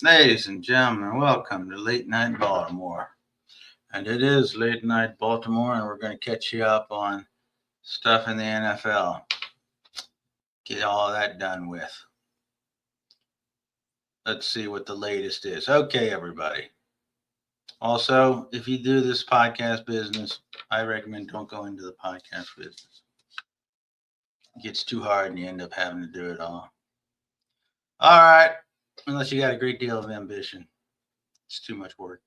Ladies and gentlemen, welcome to Late Night Baltimore. And it is Late Night Baltimore, and we're going to catch you up on stuff in the NFL. Get all that done with. Let's see what the latest is. Okay, everybody. Also, if you do this podcast business, I recommend don't go into the podcast business. It gets too hard and you end up having to do it all. All right. Unless you got a great deal of ambition. It's too much work.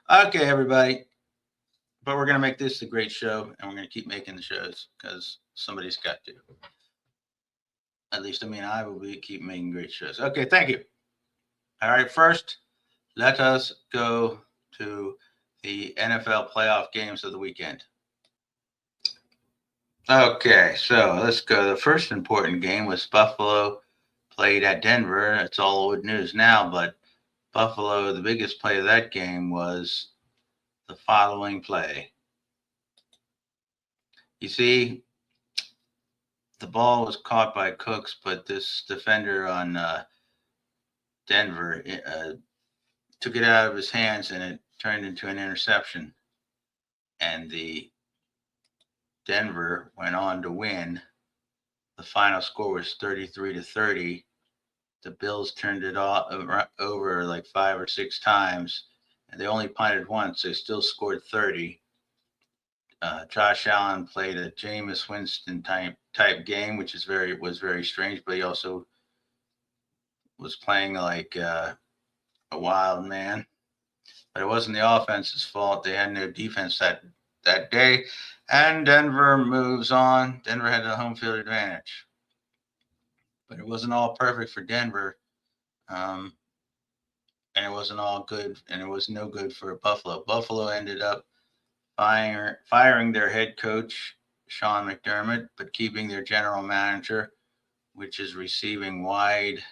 Okay, everybody. But we're going to make this a great show, and we're going to keep making the shows because somebody's got to. At least, I will keep making great shows. Okay, thank you. All right, first, let us go to the NFL playoff games of the weekend. Okay, so let's go. The first important game was Buffalo played at Denver. It's all old news now, but Buffalo, the biggest play of that game was the following play. You see, the ball was caught by Cooks, but this defender on Denver took it out of his hands and it turned into an interception. And the Denver went on to win. The final score was 33-30. The Bills turned it over like 5 or 6 times, and they only punted once. They still scored 30. Josh Allen played a Jameis Winston type game, which was very strange. But he also was playing like a wild man. But it wasn't the offense's fault. They had no defense that day, and Denver moves on. Denver had the home field advantage, but it wasn't all perfect for Denver, and it wasn't all good, and it was no good for Buffalo. Buffalo ended up firing their head coach, Sean McDermott, but keeping their general manager, which is receiving wide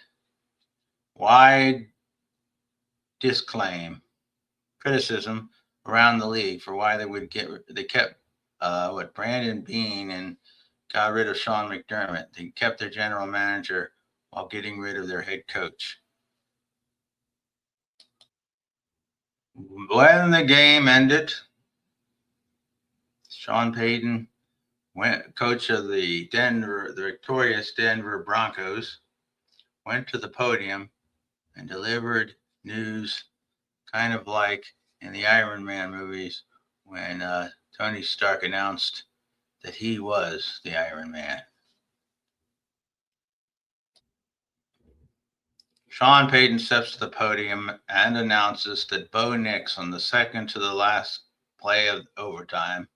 criticism around the league for why they kept Brandon Beane and got rid of Sean McDermott. They kept their general manager while getting rid of their head coach. When the game ended, Sean Payton, coach of the victorious Denver Broncos, went to the podium and delivered news, kind of like in the Iron Man movies when Tony Stark announced that he was the Iron Man. Sean Payton steps to the podium and announces that Bo Nix, on the second to the last play of overtime,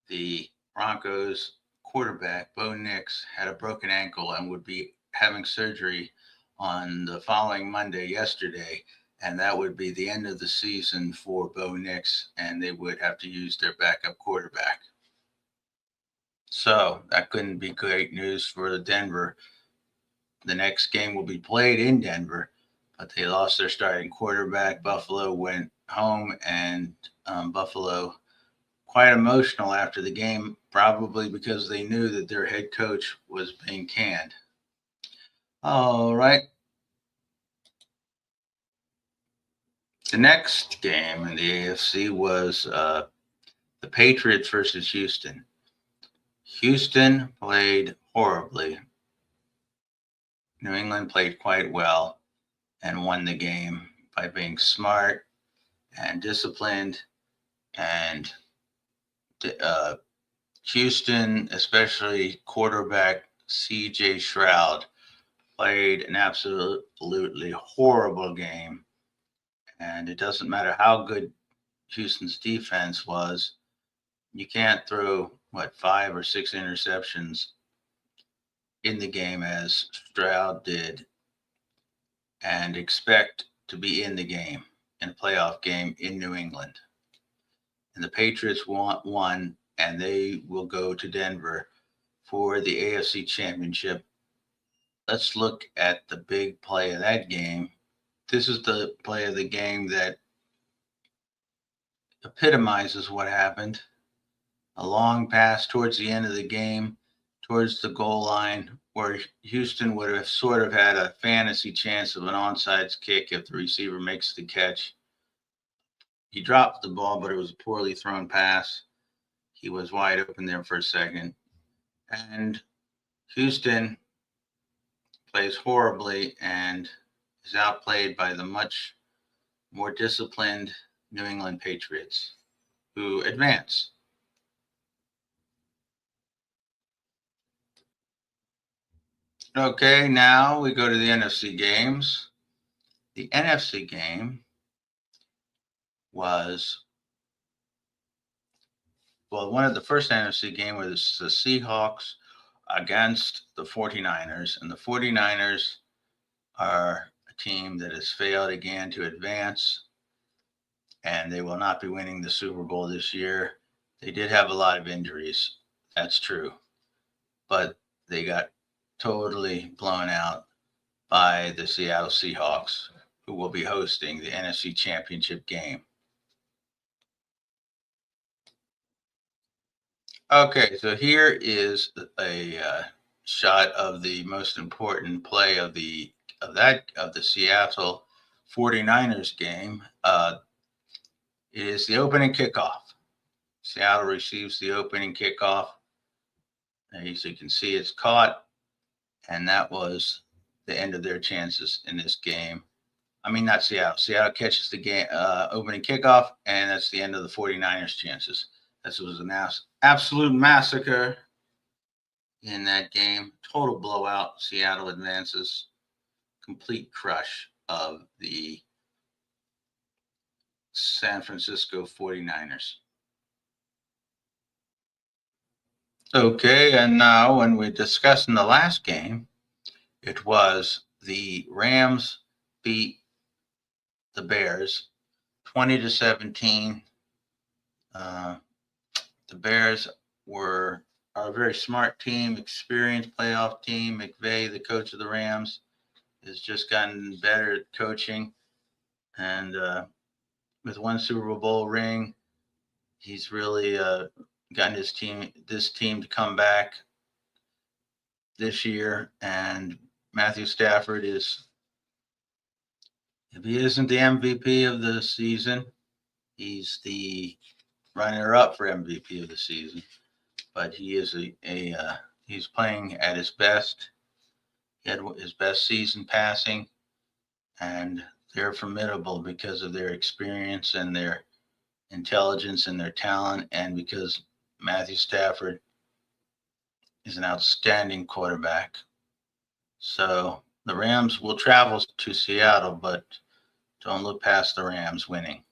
the Broncos quarterback, Bo Nix, had a broken ankle and would be having surgery on the following Monday, yesterday, and that would be the end of the season for Bo Nix, and they would have to use their backup quarterback. So that couldn't be great news for Denver. The next game will be played in Denver, but they lost their starting quarterback. Buffalo went home, and Buffalo quite emotional after the game, probably because they knew that their head coach was being canned. All right. The next game in the AFC was the Patriots versus Houston. Houston played horribly. New England played quite well and won the game by being smart and disciplined. And Houston, especially quarterback C.J. Stroud, played an absolutely horrible game. And it doesn't matter how good Houston's defense was, you can't throw, 5 or 6 interceptions in the game as Stroud did and expect to be in the game, in a playoff game in New England. And the Patriots won, and they will go to Denver for the AFC Championship. Let's look at the big play of that game. This is the play of the game that epitomizes what happened. A long pass towards the end of the game towards the goal line, where Houston would have sort of had a fantasy chance of an onside kick if the receiver makes the catch. He dropped the ball, but it was a poorly thrown pass. He was wide open there for a second. And Houston plays horribly and is outplayed by the much more disciplined New England Patriots, who advance. Okay, now we go to the NFC games. The NFC game was, well, one of the first NFC game was the Seahawks against the 49ers. And the 49ers are a team that has failed again to advance, and they will not be winning the Super Bowl this year. They did have a lot of injuries. That's true. But they got totally blown out by the Seattle Seahawks, who will be hosting the NFC Championship game. Okay, so here is a shot of the most important play of the Seattle 49ers game. It is the opening kickoff. Seattle receives the opening kickoff. As you can see, it's caught, and that was the end of their chances in this game. I mean, not Seattle. Seattle catches the game opening kickoff, and that's the end of the 49ers' chances. This was an absolute massacre in that game. Total blowout. Seattle advances. Complete crush of the San Francisco 49ers. Okay, and now when we discussed in the last game, it was the Rams beat the Bears 20-17. The Bears are a very smart team, experienced playoff team. McVay, the coach of the Rams, has just gotten better at coaching. And with one Super Bowl ring, he's really gotten this team to come back this year. And Matthew Stafford is, if he isn't the MVP of the season, he's the runner-up for MVP of the season. But he is he's playing at his best. He had his best season passing, and they're formidable because of their experience and their intelligence and their talent, and because Matthew Stafford is an outstanding quarterback. So the Rams will travel to Seattle, but don't look past the Rams winning,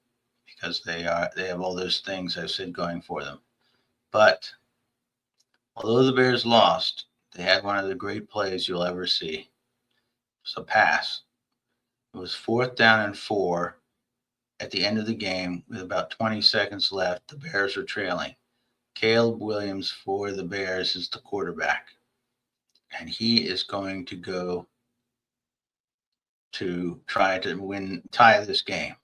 because they have all those things I've said going for them. But although the Bears lost, they had one of the great plays you'll ever see. It was a pass. It was 4th down and 4 at the end of the game with about 20 seconds left. The Bears are trailing. Caleb Williams for the Bears is the quarterback, and he is going to go to try to tie this game.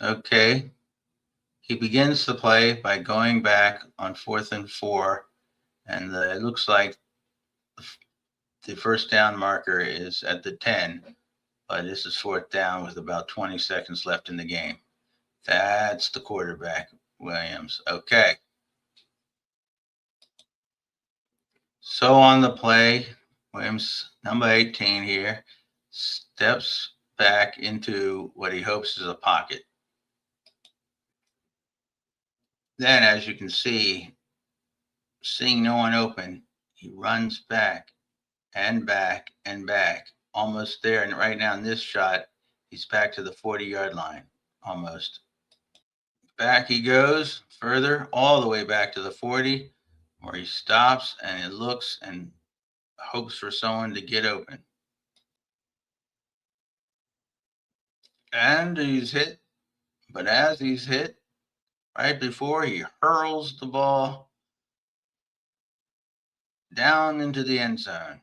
Okay. He begins the play by going back on 4th and 4, and it looks like the first down marker is at the 10, but this is 4th down with about 20 seconds left in the game. That's the quarterback, Williams. Okay. So on the play, Williams, number 18 here, steps back into what he hopes is a pocket. Then, as you can see, seeing no one open, he runs back and back and back, almost there. And right now in this shot, he's back to the 40-yard line, almost. Back he goes further, all the way back to the 40, where he stops and it looks and hopes for someone to get open. And he's hit, but as he's hit, right before he hurls the ball down into the end zone.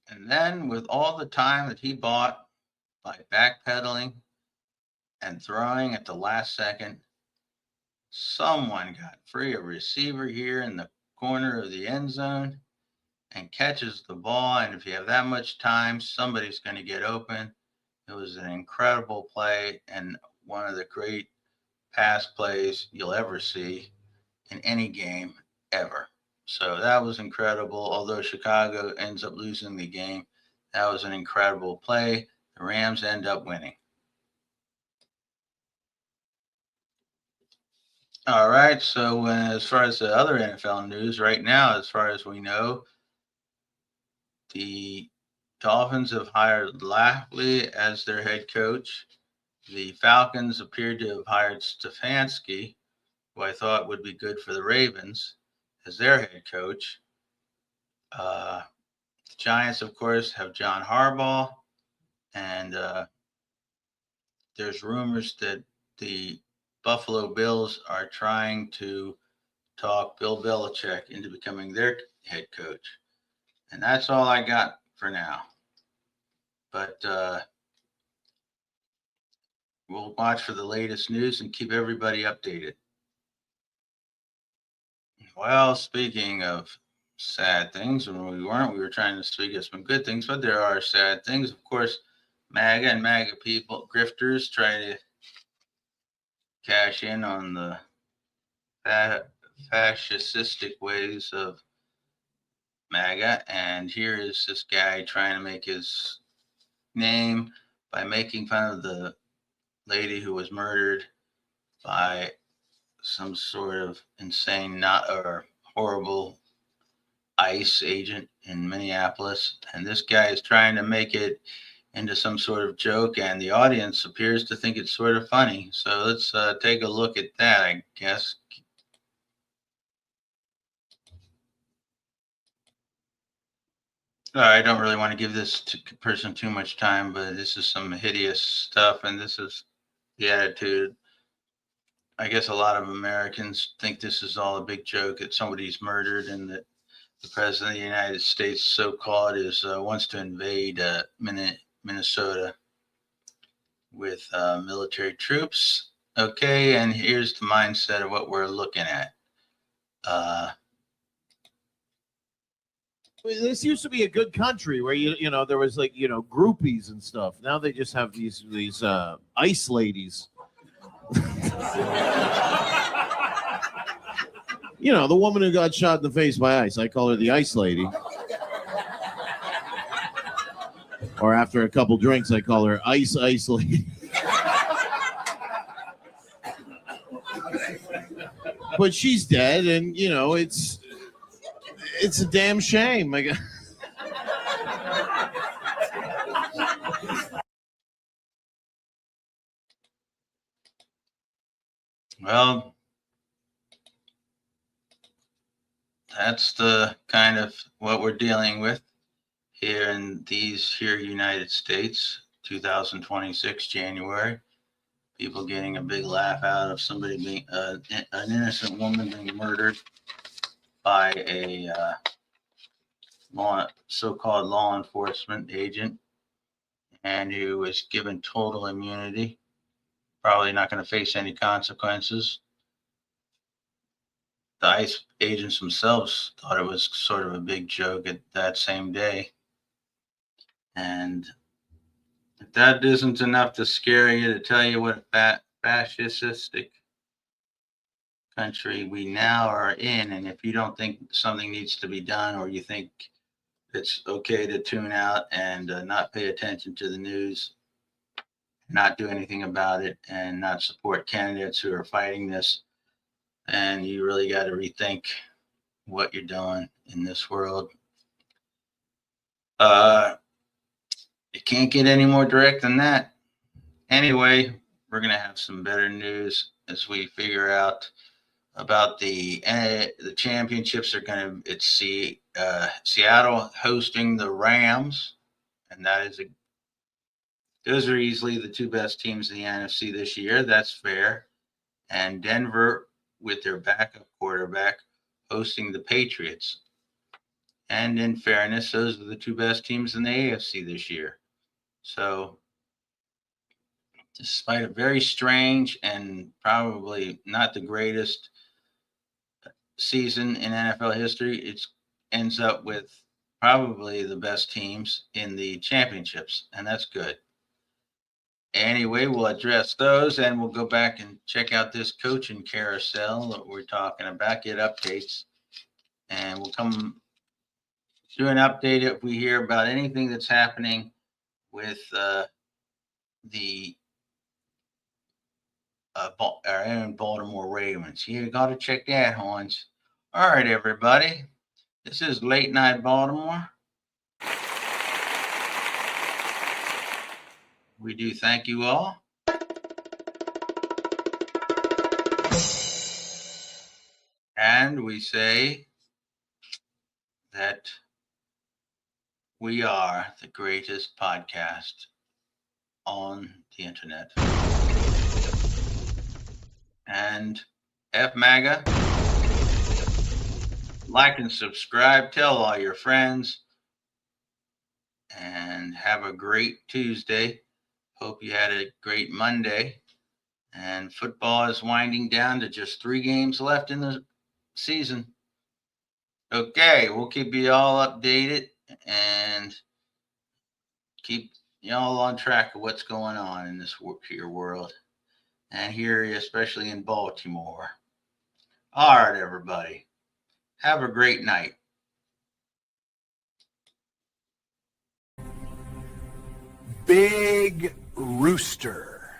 And then, with all the time that he bought by backpedaling and throwing at the last second, someone got free, a receiver here in the corner of the end zone, and catches the ball. And if you have that much time, somebody's going to get open. It was an incredible play and one of the great pass plays you'll ever see in any game ever. So that was incredible. Although Chicago ends up losing the game, that was an incredible play. The Rams end up winning. All right. So as far as the other NFL news right now, as far as we know, the Dolphins have hired Lafley as their head coach. The Falcons appeared to have hired Stefanski, who I thought would be good for the Ravens, as their head coach. The Giants, of course, have John Harbaugh, and there's rumors that the Buffalo Bills are trying to talk Bill Belichick into becoming their head coach. And that's all I got for now. But we'll watch for the latest news and keep everybody updated. Well, speaking of sad things, when we were trying to speak of some good things, but there are sad things. Of course, MAGA and MAGA people, grifters, try to cash in on the fascistic ways of MAGA. And here is this guy trying to make his name by making fun of the lady who was murdered by some sort of insane, not or horrible ICE agent in Minneapolis. And this guy is trying to make it into some sort of joke, and the audience appears to think it's sort of funny. So let's take a look at that, I guess. I don't really want to give this person too much time, but this is some hideous stuff, and this is the attitude. I guess a lot of Americans think this is all a big joke, that somebody's murdered and that the president of the United States, so-called, is wants to invade Minnesota with military troops. Okay, and here's the mindset of what we're looking at. This used to be a good country where you know there was like groupies and stuff. Now they just have these ice ladies. The woman who got shot in the face by ice. I call her the ice lady. Or after a couple drinks, I call her ice lady. But she's dead, and it's a damn shame. Well, that's the kind of what we're dealing with here in these United States, 2026 January. People getting a big laugh out of somebody being an innocent woman being murdered by a so-called law enforcement agent, and who was given total immunity, probably not going to face any consequences. The ICE agents themselves thought it was sort of a big joke at that same day. And if that isn't enough to scare you, to tell you what a fascistic country we now are in, and if you don't think something needs to be done, or you think it's okay to tune out and not pay attention to the news, not do anything about it, and not support candidates who are fighting this, and you really got to rethink what you're doing in this world. It can't get any more direct than that. Anyway, we're going to have some better news as we figure out about the championships. Are going to, it's Seattle hosting the Rams, and those are easily the two best teams in the NFC this year. That's fair. And Denver, with their backup quarterback, hosting the Patriots. And in fairness, those are the two best teams in the AFC this year. So despite a very strange and probably not the greatest season in NFL history, it ends up with probably the best teams in the championships, and that's good. Anyway, we'll address those and we'll go back and check out this coaching carousel that we're talking about, get updates, and we'll come do an update if we hear about anything that's happening with the our own Baltimore Ravens. You got to check that, Hans. All right, everybody. This is Late Night Baltimore. We do thank you all. And we say that we are the greatest podcast on the internet. And F MAGA, like and subscribe, tell all your friends, and have a great Tuesday. Hope you had a great Monday. And football is winding down to just 3 games left in the season. Okay, we'll keep you all updated and keep y'all on track of what's going on in this here world. And here, especially in Baltimore. All right, everybody. Have a great night. Big Rooster.